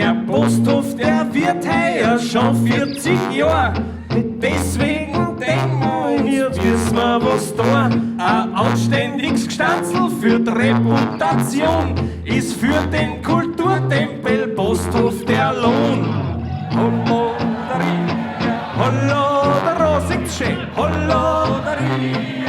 Der Posthof, der wird heuer schon 40 Jahre. Deswegen denken wir, jetzt müssen wir was tun. Ein anständiges Gestanzel für die Reputation ist für den Kulturtempel Posthof der Lohn. Hollodari, hollodaro, singt's schön, hollodari.